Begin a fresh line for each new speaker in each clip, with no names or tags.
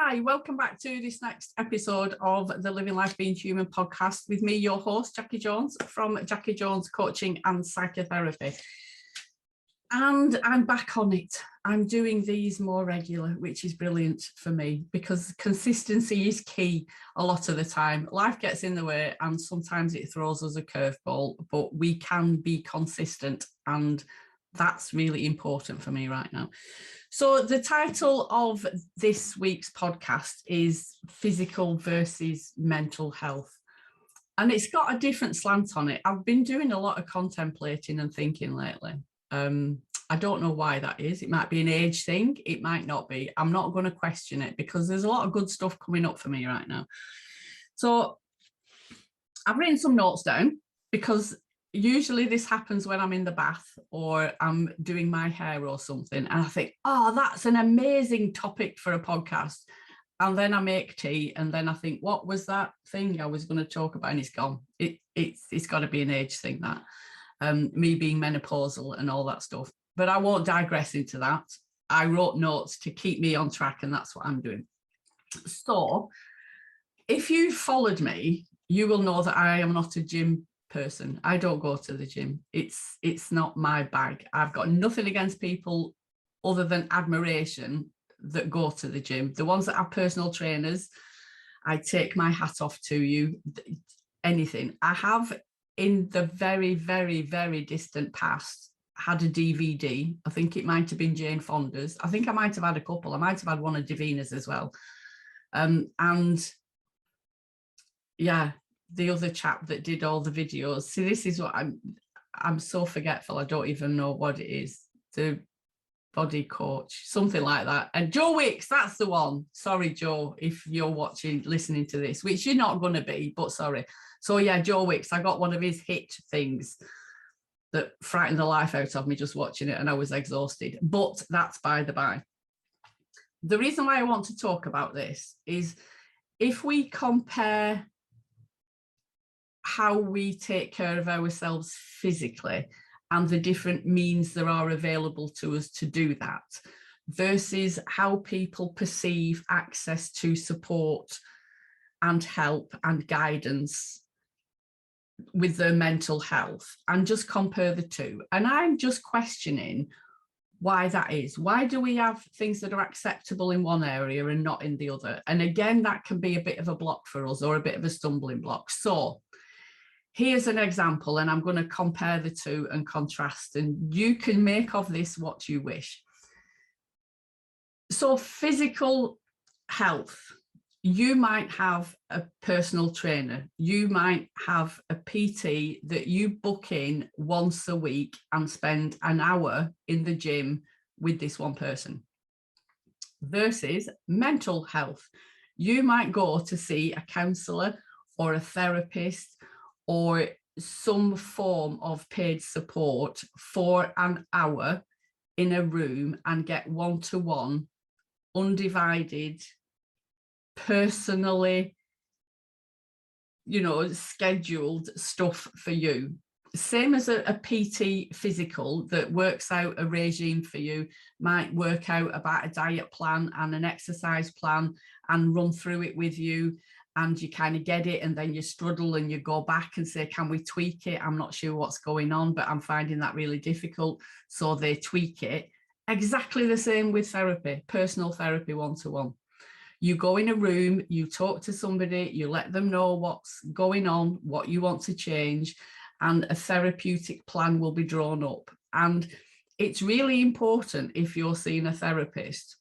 Hi, welcome back to this next episode of the Living Life Being Human podcast with me, your host, Jackie Jones from Jacci Jones Coaching and Psychotherapy. And I'm back on it. I'm doing these more regular, which is brilliant for me because consistency is key a lot of the time. Life gets in the way and sometimes it throws us a curveball, but we can be consistent, and that's really important for me right now. So the title of this week's podcast is Physical versus Mental Health. And it's got a different slant on it. I've been doing a lot of contemplating and thinking lately. I don't know why that is. It might be an age thing. It might not be. I'm not going to question it because there's a lot of good stuff coming up for me right now. So I've written some notes down because usually this happens when I'm in the bath or I'm doing my hair or something. And I think, oh, that's an amazing topic for a podcast. And then I make tea and then I think, what was that thing I was going to talk about? And it's gone. It's got to be an age thing, that me being menopausal and all that stuff. But I won't digress into that. I wrote notes to keep me on track, and that's what I'm doing. So if you followed me, you will know that I am not a gym person. I don't go to the gym. It's not my bag. I've got nothing against people other than admiration that go to the gym. The ones that have personal trainers, I take my hat off to you. Anything. I have in the very, very, very distant past had a DVD. I think it might have been Jane Fonda's. I think I might have had a couple. I might have had one of Davina's as well. And yeah, the other chap that did all the videos. See, this is what I'm so forgetful. I don't even know what it is. The body coach, something like that. And Joe Wicks, that's the one. Sorry, Joe, if you're listening to this, which you're not going to be, but sorry. So yeah, Joe Wicks, I got one of his hit things that frightened the life out of me just watching it, and I was exhausted. But that's by the by. The reason why I want to talk about this is if we compare how we take care of ourselves physically and the different means there are available to us to do that versus how people perceive access to support and help and guidance with their mental health, and just compare the two. And I'm just questioning why that is. Why do we have things that are acceptable in one area and not in the other? And again, that can be a bit of a block for us or a bit of a stumbling block. So here's an example, and I'm going to compare the two and contrast, and you can make of this what you wish. So physical health, you might have a personal trainer, you might have a PT that you book in once a week and spend an hour in the gym with this one person. Versus mental health, you might go to see a counsellor or a therapist or some form of paid support for an hour in a room and get one-to-one, undivided, personally, scheduled stuff for you. Same as a PT physical that works out a regime for you, might work out about a diet plan and an exercise plan and run through it with you, and you kind of get it and then you struggle and you go back and say, can we tweak it? I'm not sure what's going on, but I'm finding that really difficult. So they tweak it. Exactly the same with therapy, personal therapy, one-to-one. You go in a room, you talk to somebody, you let them know what's going on, what you want to change, and a therapeutic plan will be drawn up. And it's really important, if you're seeing a therapist,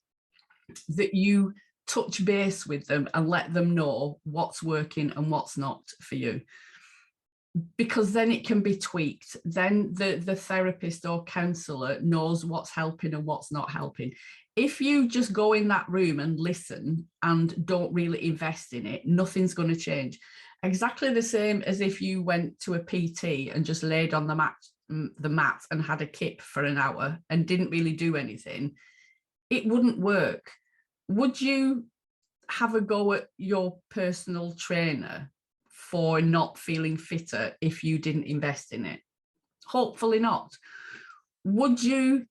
that you touch base with them and let them know what's working and what's not for you, because then it can be tweaked. Then the therapist or counsellor knows what's helping and what's not helping. If you just go in that room and listen and don't really invest in it, nothing's going to change. Exactly the same as if you went to a PT and just laid on the mat and had a kip for an hour and didn't really do anything, it wouldn't work. Would you have a go at your personal trainer for not feeling fitter if you didn't invest in it? Hopefully not. Would you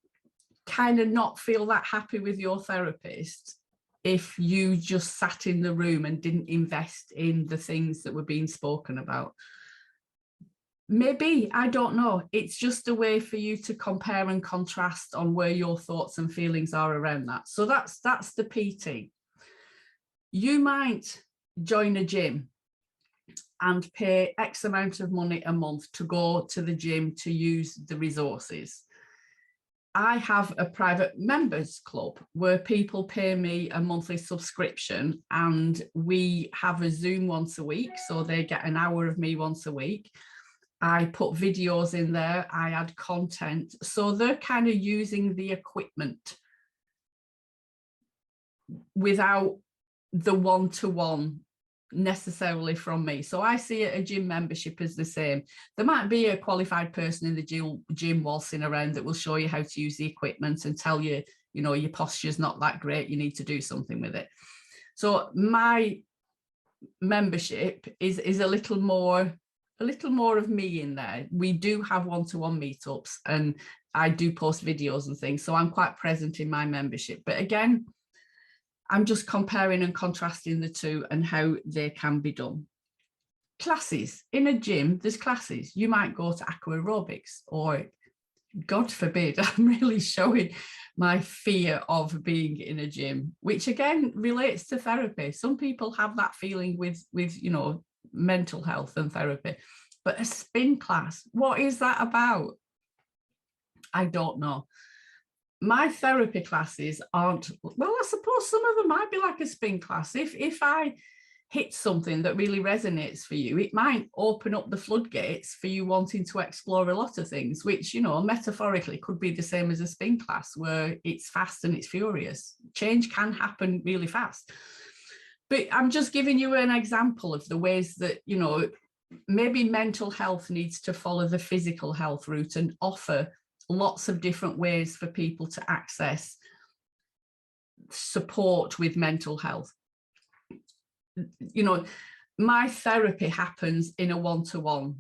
kind of not feel that happy with your therapist if you just sat in the room and didn't invest in the things that were being spoken about. Maybe, I don't know. It's just a way for you to compare and contrast on where your thoughts and feelings are around that. So that's the PT. You might join a gym and pay X amount of money a month to go to the gym to use the resources. I have a private members club where people pay me a monthly subscription, and we have a Zoom once a week. So they get an hour of me once a week. I put videos in there, I add content. So they're kind of using the equipment without the one-to-one necessarily from me. So I see a gym membership as the same. There might be a qualified person in the gym waltzing around that will show you how to use the equipment and tell you, you know, your posture's not that great, you need to do something with it. So my membership is a little more of me in there. We do have one-to-one meetups, and I do post videos and things, so I'm quite present in my membership. But again, I'm just comparing and contrasting the two and how they can be done. Classes. In a gym, there's classes. You might go to aqua aerobics, or God forbid, I'm really showing my fear of being in a gym, which again relates to therapy. Some people have that feeling with you know, mental health and therapy. But a spin class, what is that about? I don't know. My therapy classes aren't, well, I suppose some of them might be like a spin class. If I hit something that really resonates for you, it might open up the floodgates for you wanting to explore a lot of things, which, you know, metaphorically could be the same as a spin class, where it's fast and it's furious. Change can happen really fast. But I'm just giving you an example of the ways that, you know, maybe mental health needs to follow the physical health route and offer lots of different ways for people to access support with mental health. You know, my therapy happens in a one-to-one.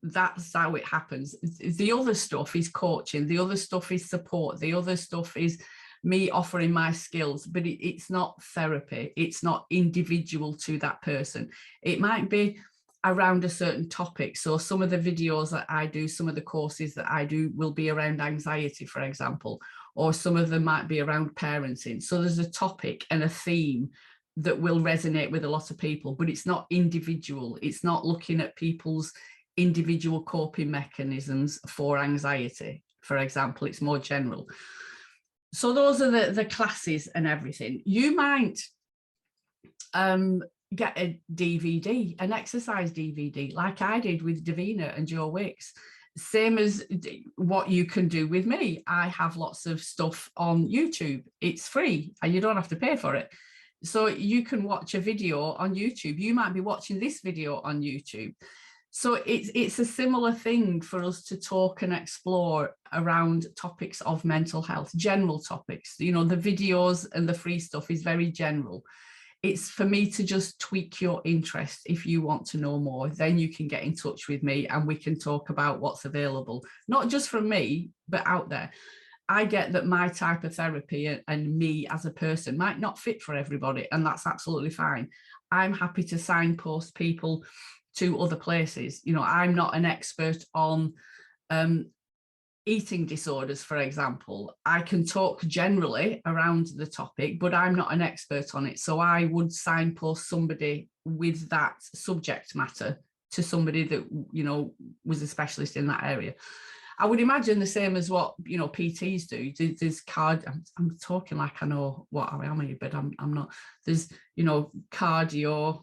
That's how it happens. The other stuff is coaching. The other stuff is support. The other stuff is me offering my skills, but it's not therapy. It's not individual to that person. It might be around a certain topic. So some of the videos that I do, some of the courses that I do will be around anxiety, for example, or some of them might be around parenting. So there's a topic and a theme that will resonate with a lot of people, but it's not individual. It's not looking at people's individual coping mechanisms for anxiety, for example. It's more general. So those are the classes and everything. You might get a DVD, an exercise DVD, like I did with Davina and Joe Wicks. Same as what you can do with me. I have lots of stuff on YouTube. It's free and you don't have to pay for it. So you can watch a video on YouTube. You might be watching this video on YouTube. So it's a similar thing for us to talk and explore around topics of mental health, general topics. You know, the videos and the free stuff is very general. It's for me to just tweak your interest. If you want to know more, then you can get in touch with me and we can talk about what's available, not just from me, but out there. I get that my type of therapy and me as a person might not fit for everybody, and that's absolutely fine. I'm happy to signpost people to other places. You know, I'm not an expert on eating disorders, for example. I can talk generally around the topic, but I'm not an expert on it. So I would signpost somebody with that subject matter to somebody that, you know, was a specialist in that area. I would imagine the same as what, you know, PTs do. There's I'm talking like I know what I am, but I'm not. There's, you know, cardio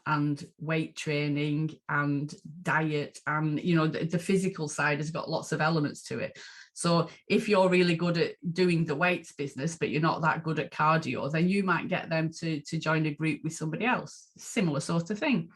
and weight training and diet, and, you know, the physical side has got lots of elements to it. So if you're really good at doing the weights business, but you're not that good at cardio, then you might get them to join a group with somebody else. Similar sort of thing.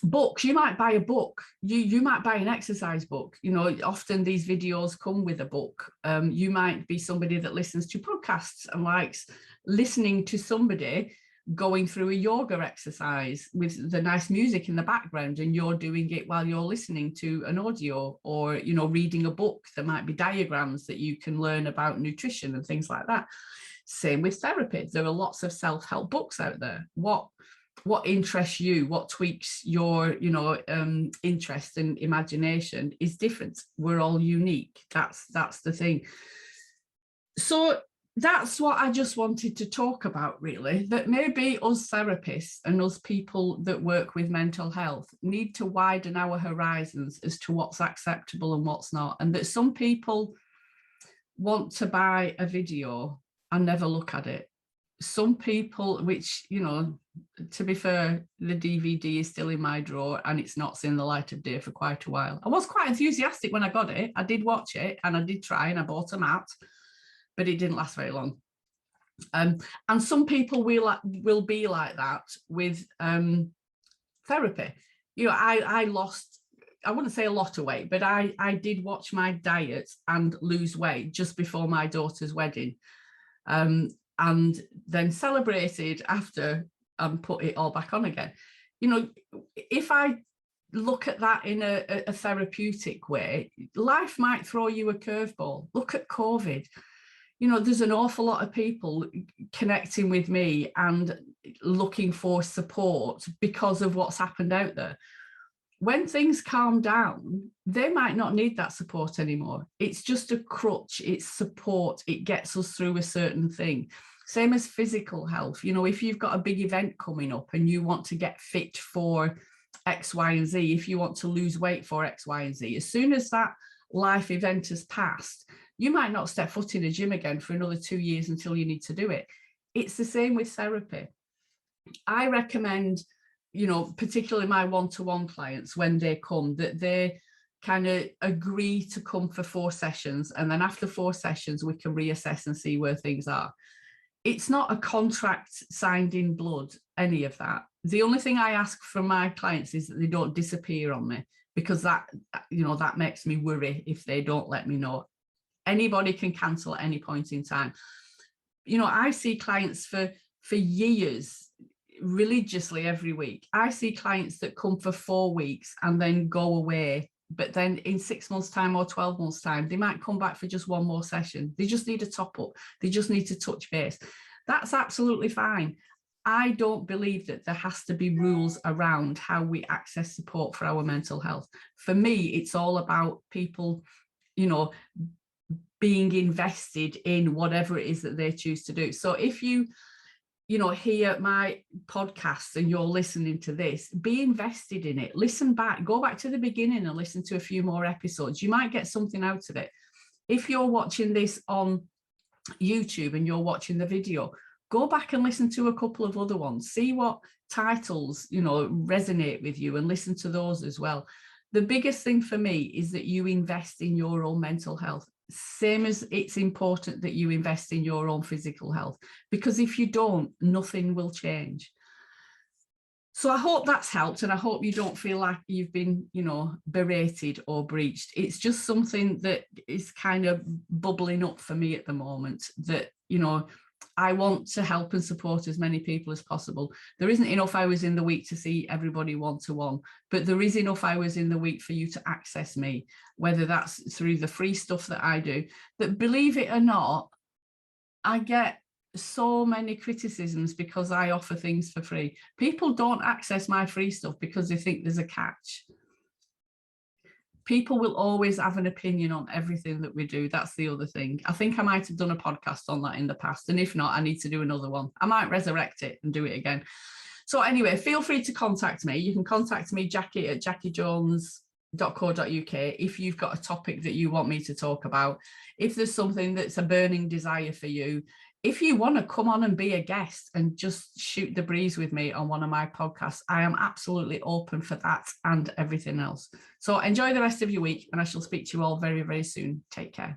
Books, you might buy a book, you might buy an exercise book. You know, often these videos come with a book. You might be somebody that listens to podcasts and likes listening to somebody going through a yoga exercise with the nice music in the background, and you're doing it while you're listening to an audio, or, you know, reading a book. There might be diagrams that you can learn about nutrition and things like that. Same with therapy. There are lots of self-help books out there. What interests you, what tweaks your, interest and imagination is different. We're all unique. That's the thing. So that's what I just wanted to talk about, really, that maybe us therapists and us people that work with mental health need to widen our horizons as to what's acceptable and what's not. And that some people want to buy a video and never look at it. Some people, which, to be fair, the DVD is still in my drawer and it's not seen the light of day for quite a while. I was quite enthusiastic when I got it. I did watch it and I did try, and I bought a mat, but it didn't last very long. And some people will be like that with therapy. I lost, I wouldn't say a lot of weight, but I did watch my diet and lose weight just before my daughter's wedding. And then celebrated after and put it all back on again. If I look at that in a therapeutic way, life might throw you a curveball. Look at COVID. There's an awful lot of people connecting with me and looking for support because of what's happened out there. When things calm down, they might not need that support anymore. It's just a crutch, it's support, it gets us through a certain thing. Same as physical health. If you've got a big event coming up and you want to get fit for X, Y, and Z, if you want to lose weight for X, Y, and Z, as soon as that life event has passed, you might not step foot in a gym again for another 2 years until you need to do it. It's the same with therapy. I recommend, particularly my one-to-one clients, when they come, that they kind of agree to come for 4 sessions. And then after 4 sessions, we can reassess and see where things are. It's not a contract signed in blood, any of that. The only thing I ask from my clients is that they don't disappear on me, because that makes me worry if they don't let me know. Anybody can cancel at any point in time. I see clients for years, religiously every week. I see clients that come for 4 weeks and then go away, but then in 6 months' time or 12 months' time, they might come back for just 1 more session. They just need a top up. They just need to touch base. That's absolutely fine. I don't believe that there has to be rules around how we access support for our mental health. For me, it's all about people, being invested in whatever it is that they choose to do. So if you hear my podcast and you're listening to this, be invested in it. Listen back, go back to the beginning and listen to a few more episodes. You might get something out of it. If you're watching this on YouTube and you're watching the video, go back and listen to a couple of other ones. See what titles, resonate with you, and listen to those as well. The biggest thing for me is that you invest in your own mental health. Same as it's important that you invest in your own physical health, because if you don't, nothing will change. So I hope that's helped, and I hope you don't feel like you've been, berated or breached. It's just something that is kind of bubbling up for me at the moment, that, I want to help and support as many people as possible. There isn't enough hours in the week to see everybody one-to-one, but there is enough hours in the week for you to access me, whether that's through the free stuff that I do, that, believe it or not, I get so many criticisms because I offer things for free. People don't access my free stuff because they think there's a catch. People will always have an opinion on everything that we do. That's the other thing. I think I might have done a podcast on that in the past, and if not, I need to do another one. I might resurrect it and do it again. So anyway, feel free to contact me. You can contact me, Jacci, at jaccijones.co.uk, if you've got a topic that you want me to talk about. If there's something that's a burning desire for you, if you want to come on and be a guest and just shoot the breeze with me on one of my podcasts, I am absolutely open for that and everything else. So enjoy the rest of your week, and I shall speak to you all very, very soon. Take care.